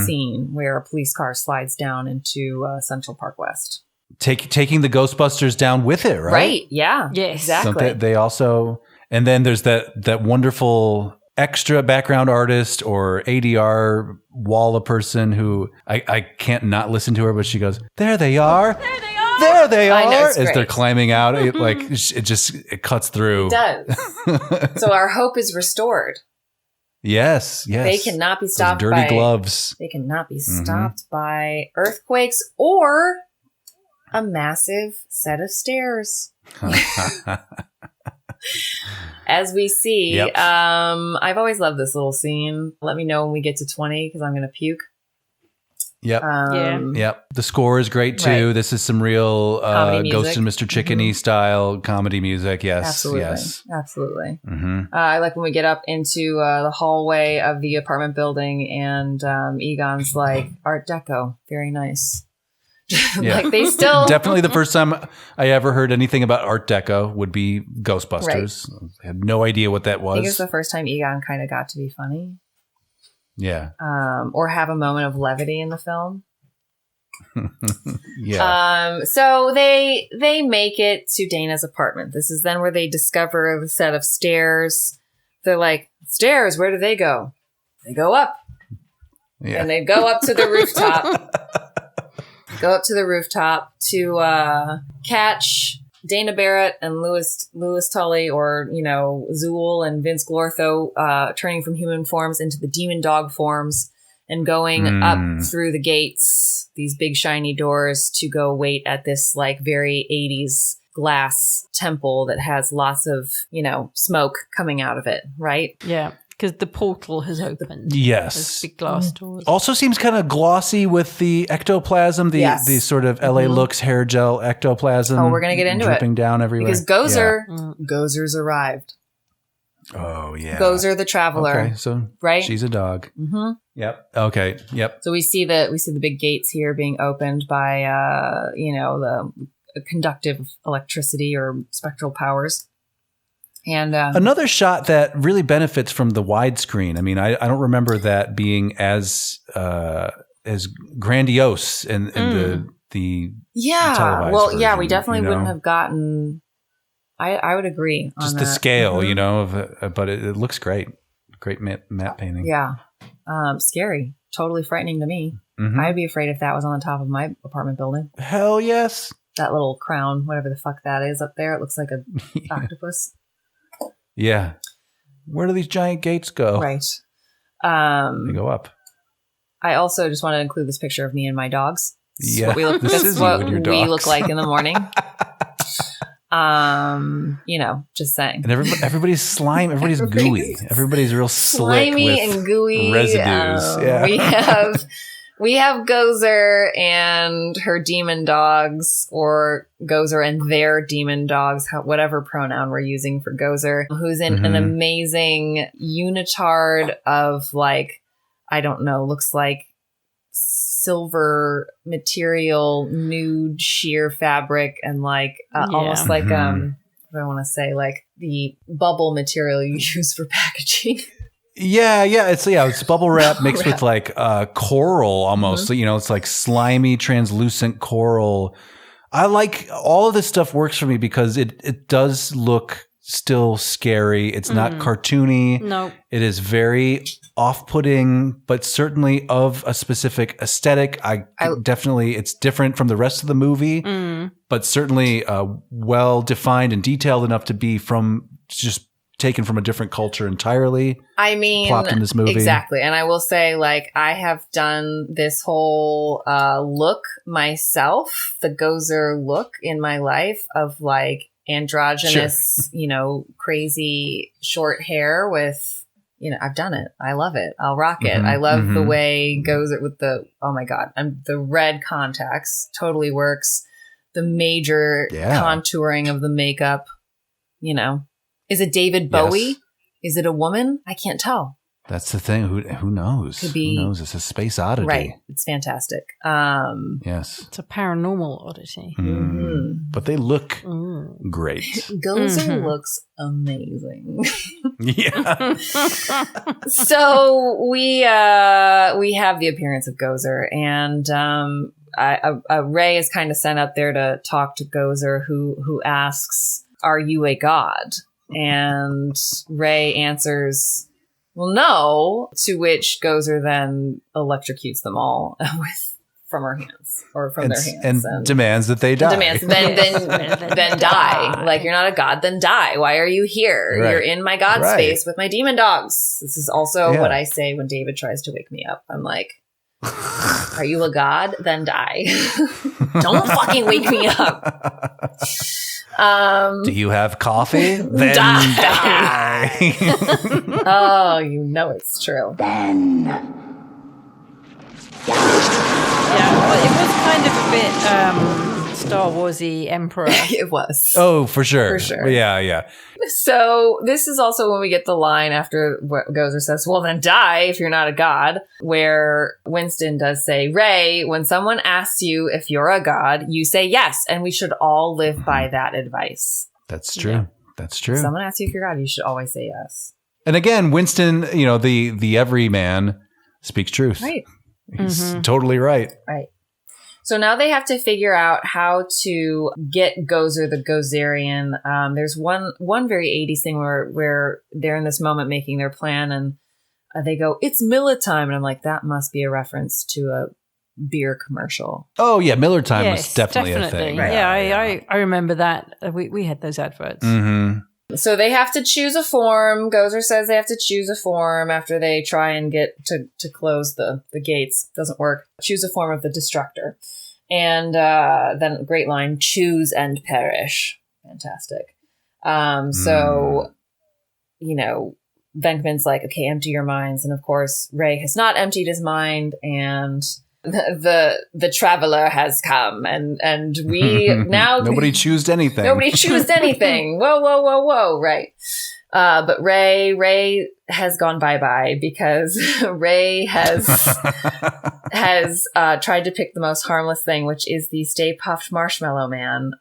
scene where a police car slides down into Central Park West. Taking the Ghostbusters down with it, right? Right. Yeah. Yes. Exactly. They also, and then there's that wonderful extra background artist or ADR wall person who I can't not listen to her, but she goes, "There they are. There they are." I know, it's as great. they're climbing out. It cuts through. It does. So our hope is restored. Yes. They cannot be stopped Those dirty by gloves. They cannot be stopped by earthquakes or a massive set of stairs. As we see, I've always loved this little scene. Let me know when we get to 20 because I'm going to puke. Yep. Yeah. Yep. The score is great too. Right. This is some real Comedy Ghost music. and Mr. Chickeny style comedy music. Yes. Absolutely. Yes. Absolutely. Mm-hmm. I like when we get up into the hallway of the apartment building and Egon's like, Art Deco. Very nice. Yeah. Like they still Definitely the first time I ever heard anything about Art Deco would be Ghostbusters. Right. I had no idea what that was. I think it's the first time Egon kind of got to be funny. Yeah. Or have a moment of levity in the film. Yeah. So they make it to Dana's apartment. This is then where they discover the set of stairs. They're like, stairs, where do they go? They go up. Yeah. And they go up to the rooftop. Go up to the rooftop to catch Dana Barrett and Louis Tully, or, you know, Zool and Vince Glortho, turning from human forms into the demon dog forms and going up through the gates, these big shiny doors, to go wait at this like very 80s glass temple that has lots of, you know, smoke coming out of it, right? Yeah. Because the portal has opened. Yes. Those big glass doors. Also seems kind of glossy with the ectoplasm, the sort of LA Looks hair gel ectoplasm. Oh, we're going to get into dripping it. down everywhere. Because Gozer's arrived. Oh, yeah. Gozer the Traveler. Okay, so right? She's a dog. Mm-hmm. Yep. Okay. Yep. So we see the big gates here being opened by the conductive electricity or spectral powers. And another shot that really benefits from the widescreen. I mean, I don't remember that being as grandiose in the televised version, we definitely you know? wouldn't have gotten. I would agree. On just that. the scale, you know, but it looks great. Great matte painting. Yeah, scary, totally frightening to me. Mm-hmm. I'd be afraid if that was on the top of my apartment building. Hell yes. that little crown, whatever the fuck that is up there. It looks like a octopus. Yeah. Where do these giant gates go? Right. They go up. I also just want to include this picture of me and my dogs. Yeah. This is what we look like in the morning. Just saying. And everybody's slime. Everybody's gooey. Everybody's real slick slimy with and gooey residues. We have Gozer and her demon dogs, or Gozer and their demon dogs, whatever pronoun we're using for Gozer, who's in an amazing unitard of like, I don't know, looks like silver material, nude sheer fabric, and like almost like what do I want to say, like the bubble material you use for packaging. Yeah, it's bubble wrap mixed with like coral almost. You know, it's like slimy, translucent coral. I like all of this stuff works for me because it does look still scary. It's not cartoony. No. It is very off-putting, but certainly of a specific aesthetic. I definitely, it's different from the rest of the movie, but certainly well defined and detailed enough to be from just taken from a different culture entirely. I mean, plopped in this movie. Exactly. And I will say, like, I have done this whole look myself, the Gozer look in my life of like androgynous, crazy short hair with, I've done it. I love it. I'll rock it. I love the way Gozer with oh my God, the red contacts totally works. The major contouring of the makeup, Is it David Bowie? Yes. Is it a woman? I can't tell. That's the thing. Who knows? Could be, who knows? It's a space oddity. Right. It's fantastic. Yes. It's a paranormal oddity. But they look great. Gozer looks amazing. Yeah. So we have the appearance of Gozer, and Ray is kind of sent up there to talk to Gozer, who asks, "Are you a god?" And Ray answers, "Well, no," to which Gozer then electrocutes them all from her hands, or from their hands. And demands that they die. Then die. Like, you're not a god, then die. Why are you here? Right. You're in my god space with my demon dogs. This is also what I say when David tries to wake me up. I'm like, are you a god? Then die. Don't fucking wake me up. Do you have coffee? Then die. Oh, it's true. Yeah, well, it was kind of a bit Star Wars-y Emperor. It was. Oh, for sure. For sure. Yeah. So this is also when we get the line after what Gozer says, "Well, then die if you're not a god," where Winston does say, "Ray, when someone asks you if you're a god, you say yes, and we should all live by that advice." That's true. Yeah. That's true. If someone asks you if you're a god, you should always say yes. And again, Winston, the everyman speaks truth. Right. He's totally right. Right. So now they have to figure out how to get Gozer the Gozerian. There's one very 80s thing where they're in this moment making their plan, and they go, "It's Miller time," and I'm like, that must be a reference to a beer commercial. Oh yeah, Miller time was definitely a thing. Right. Yeah, I remember that. We had those adverts. So they have to choose a form. Gozer says they have to choose a form after they try and get to close the gates. Doesn't work. Choose a form of the Destructor. And then great line, "Choose and perish." Fantastic. So, Venkman's like, "Okay, empty your minds." And of course, Ray has not emptied his mind, and the traveler has come, and we now nobody choosed anything. Nobody choosed anything. Whoa. Right. But Ray has gone bye-bye because Ray has tried to pick the most harmless thing, which is the Stay Puft Marshmallow Man,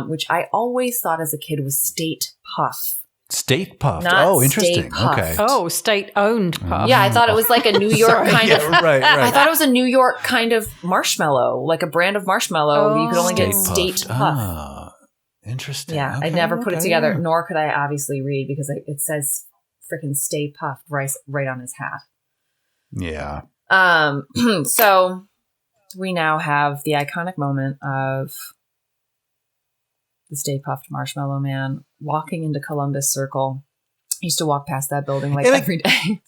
which I always thought as a kid was State Puff. State Puft. Not oh, interesting. Puft. Okay. Oh, state-owned puff. Yeah, I thought it was like a New York kind of. Right. I thought it was a New York kind of marshmallow, like a brand of marshmallow. You could only get State Puff. Ah, interesting. Yeah, Okay, I'd never put it together, nor could I obviously read because it says freaking Stay Puft right on his hat. Yeah. So we now have the iconic moment of the Stay Puft Marshmallow Man, walking into Columbus Circle. I used to walk past that building every day.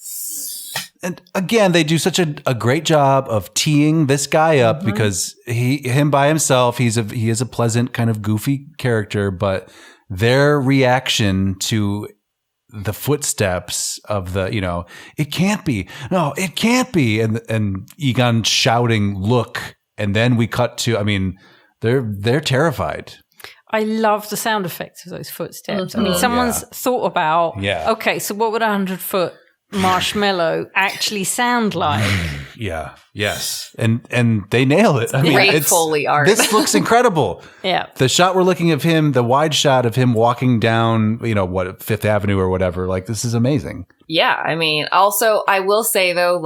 And again, they do such a great job of teeing this guy up because him by himself, he is a pleasant kind of goofy character, but their reaction to the footsteps of the, it can't be, no, it can't be. And Egon shouting, look, and then we cut to, they're terrified. I love the sound effects of those footsteps. Someone's thought about, okay, so what would 100-foot marshmallow actually sound like? Yes. And they nail it. Great Foley art. This looks incredible. Yeah. The shot we're looking of him, the wide shot of him walking down, Fifth Avenue or whatever, this is amazing. Yeah. Also, I will say though,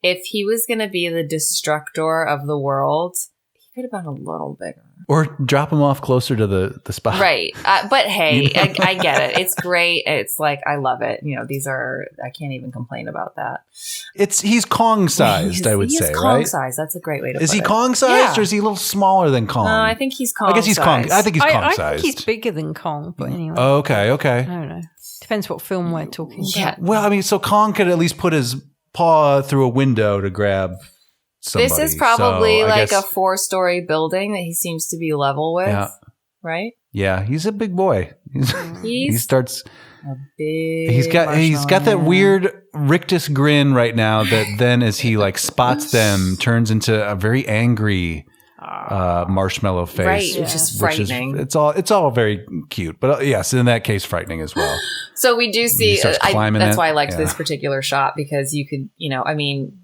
if he was going to be the destructor of the world, he could have been a little bigger. Or drop him off closer to the spot. Right. But hey, I get it. It's great. It's I love it. I can't even complain about that. He's Kong-sized, I would say, right? He's Kong-sized. That's a great way to put it. Is he Kong-sized or is he a little smaller than Kong? I think he's Kong-sized. I guess he's Kong. I think he's Kong-sized. I think he's bigger than Kong, but anyway. Okay. I don't know. Depends what film we're talking about. Well, so Kong could at least put his paw through a window to grab somebody. This is probably a 4-story building that he seems to be level with, right? Yeah, he's a big boy. He starts a big. He's got that weird rictus grin right now. That then, as he spots them, turns into a very angry marshmallow face, right? Which is frightening. It's all very cute, but yes, in that case, frightening as well. So we do see. That's why I liked this particular shot, because you could,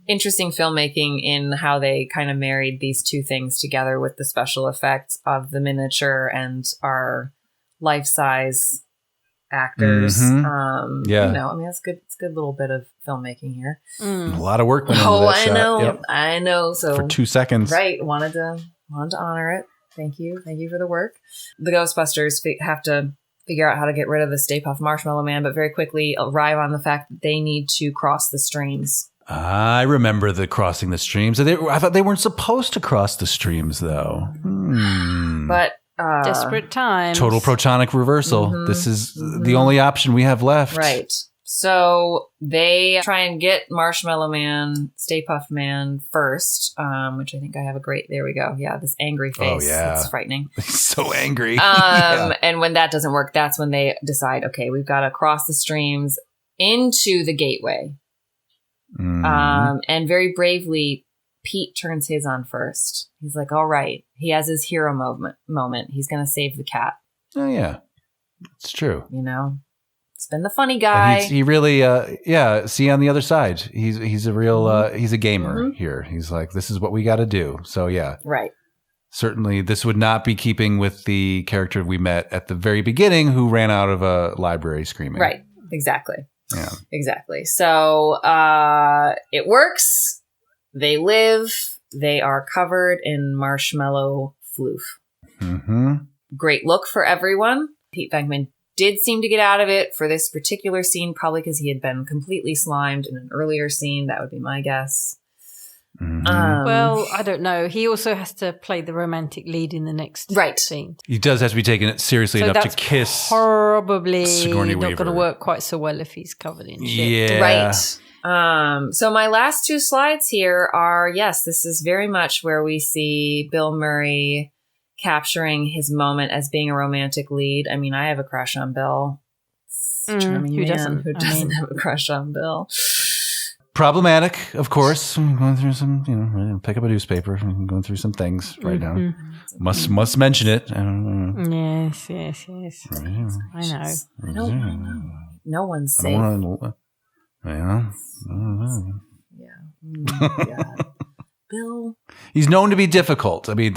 interesting filmmaking in how they kind of married these two things together with the special effects of the miniature and our life-size actors. That's good. It's a good little bit of filmmaking here. A lot of work went into that shot. Know. Yep. I know. So for 2 seconds, right? Wanted to honor it. Thank you for the work. The Ghostbusters have to figure out how to get rid of the Stay Puft Marshmallow Man, but very quickly arrive on the fact that they need to cross the streams. I remember the crossing the streams. I thought they weren't supposed to cross the streams, though. But desperate times. Total protonic reversal. This is the only option we have left. Right. So they try and get Marshmallow Man, Stay Puft Man first, which I think I have a great. There we go. Yeah, this angry face. Oh, yeah. It's frightening. He's so angry. And when that doesn't work, that's when they decide, okay, we've got to cross the streams into the gateway. And very bravely, Pete turns his on first. He's like, all right. He has his hero moment. He's going to save the cat. Oh, yeah. It's true. It's been the funny guy. He really, see on the other side. He's a real, he's a gamer here. He's like, this is what we got to do. So, yeah. Right. Certainly, this would not be keeping with the character we met at the very beginning who ran out of a library screaming. Right. Exactly. Yeah. Exactly. So it works. They live. They are covered in marshmallow floof. Great look for everyone. Pete Venkman did seem to get out of it for this particular scene, probably because he had been completely slimed in an earlier scene. That would be my guess. Well, I don't know. He also has to play the romantic lead in the next scene. He does have to be taken it seriously enough to kiss. Probably Sigourney not Weaver. going to work quite so well if he's covered in shit. Yeah. Right. So my last two slides here are, yes, this is very much where we see Bill Murray capturing his moment as being a romantic lead. I mean, I have a crush on Bill. Who doesn't? Who doesn't have a crush on Bill? Problematic, of course. I'm going through some, pick up a newspaper. I'm going through some things right now. Must mention it. I don't know. Yes. I know. I don't know. No one's safe. Yeah. Bill. He's known to be difficult. I mean,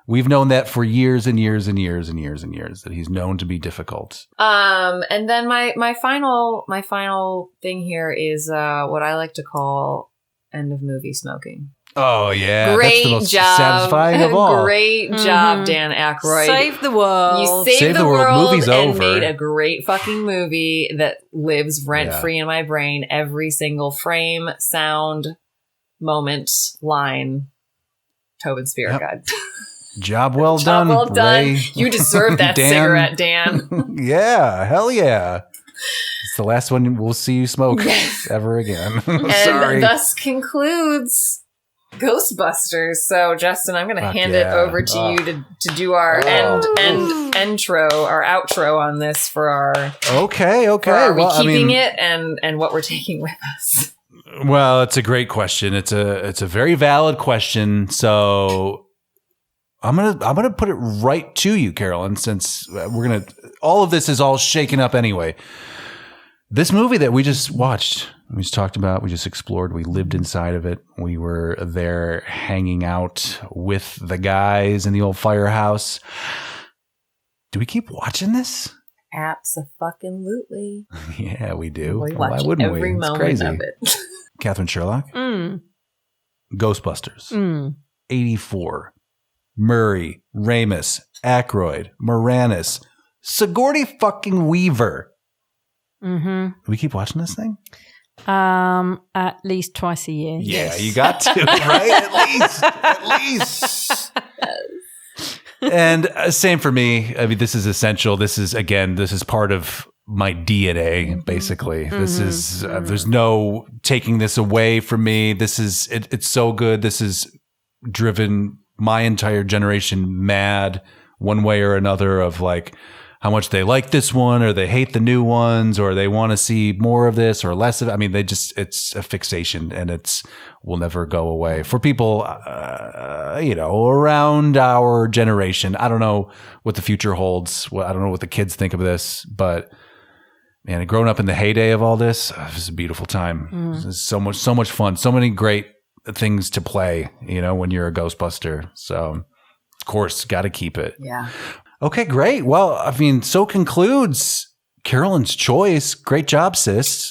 we've known that for years and years and years and years and years, that he's known to be difficult. And then my final thing here is what I like to call end of movie smoking. Oh yeah, great that's the most job, satisfying of all. Great job, Dan Aykroyd. Save the world. You saved the world. Movie's and over. Made a great fucking movie that lives rent free in my brain. Every single frame, sound, moment, line. Tobin Spirit Guide. Job well Job done. well done. Ray. You deserve that Dan. cigarette, Dan. Yeah, hell yeah. It's the last one we'll see you smoke ever again. And Sorry. thus concludes Ghostbusters. So, Justin, I'm going to hand it over to you to do our outro on this for our. Okay. For are we keeping it and what we're taking with us? Well, it's a great question. It's a very valid question. So I'm gonna put it right to you, Carolyn, since all of this is all shaken up anyway. This movie that we just watched, we just talked about, we just explored, we lived inside of it. We were there hanging out with the guys in the old firehouse. Do we keep watching this? Absolutely. Yeah, we do. We Why watch wouldn't every we? It's moment crazy. of it. Katherine Sherlock? Ghostbusters. 84. Murray, Ramis, Aykroyd, Moranis, Sigourney fucking Weaver. Mm-hmm. Do we keep watching this thing? At least twice a year. Yeah, yes. you got to, right? At least. And same for me. I mean, this is essential. This is part of my DNA, basically. This is, there's no taking this away from me. It's so good. This has driven my entire generation mad one way or another of like how much they like this one or they hate the new ones or they want to see more of this or less of it. I mean, it's a fixation and will never go away for people, around our generation. I don't know what the future holds. I don't know what the kids think of this, but man, growing up in the heyday of all this, it was a beautiful time. It was so much fun. So many great things to play, when you're a Ghostbuster. So of course, got to keep it. Yeah. Okay, great. Well, I mean, so concludes Carolyn's choice. Great job, sis.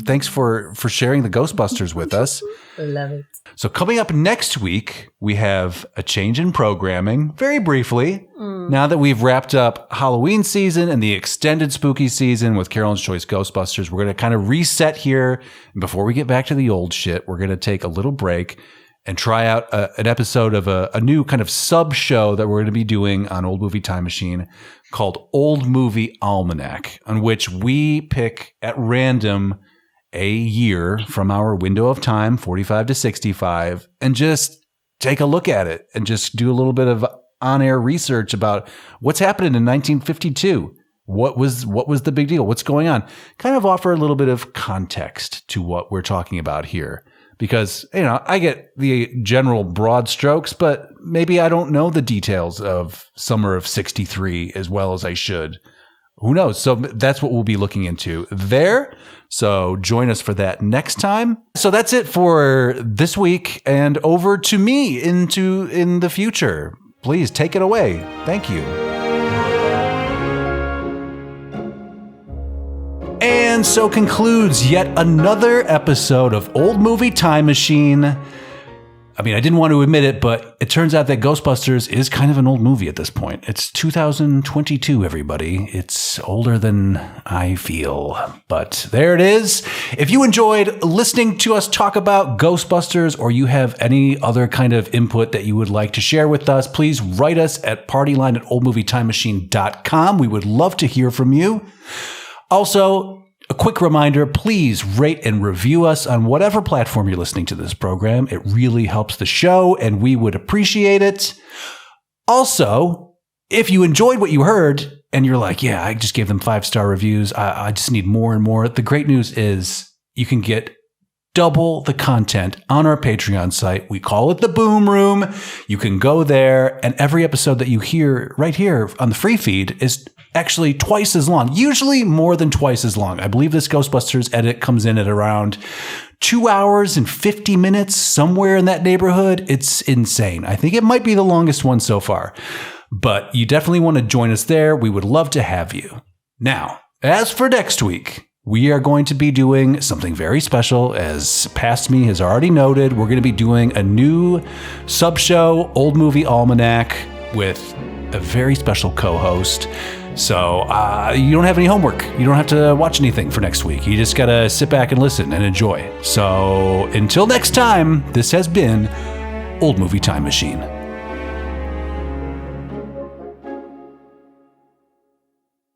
Thanks for sharing the Ghostbusters with us. I love it. So coming up next week, we have a change in programming, very briefly. Now that we've wrapped up Halloween season and the extended spooky season with Carolyn's Choice Ghostbusters, we're going to kind of reset here. And before we get back to the old shit, we're going to take a little break and try out an episode of a new kind of sub show that we're going to be doing on Old Movie Time Machine called Old Movie Almanac, on which we pick at random a year from our window of time, 45 to 65, and just take a look at it and just do a little bit of on-air research about what's happening in 1952. What was the big deal? What's going on? Kind of offer a little bit of context to what we're talking about here. Because, I get the general broad strokes, but maybe I don't know the details of summer of 63 as well as I should. Who knows? So that's what we'll be looking into there. So join us for that next time. So that's it for this week, and over to me in the future. Please take it away. Thank you. And so concludes yet another episode of Old Movie Time Machine. I mean, I didn't want to admit it, but it turns out that Ghostbusters is kind of an old movie at this point. It's 2022, everybody. It's older than I feel, but there it is. If you enjoyed listening to us talk about Ghostbusters, or you have any other kind of input that you would like to share with us, please write us at partyline@oldmovietimemachine.com. We would love to hear from you. Also, a quick reminder, please rate and review us on whatever platform you're listening to this program. It really helps the show, and we would appreciate it. Also, if you enjoyed what you heard and you're like, yeah, I just gave them 5-star reviews, I just need more and more, the great news is you can get double the content on our Patreon site. We call it the Boom Room. You can go there, and every episode that you hear right here on the free feed is actually twice as long, usually more than twice as long. I believe this Ghostbusters edit comes in at around 2 hours and 50 minutes, somewhere in that neighborhood. It's insane. I think it might be the longest one so far, but you definitely want to join us there. We would love to have you. Now, as for next week, we are going to be doing something very special. As Past Me has already noted, we're going to be doing a new sub-show, Old Movie Almanac, with a very special co-host. So you don't have any homework. You don't have to watch anything for next week. You just got to sit back and listen and enjoy. So until next time, this has been Old Movie Time Machine.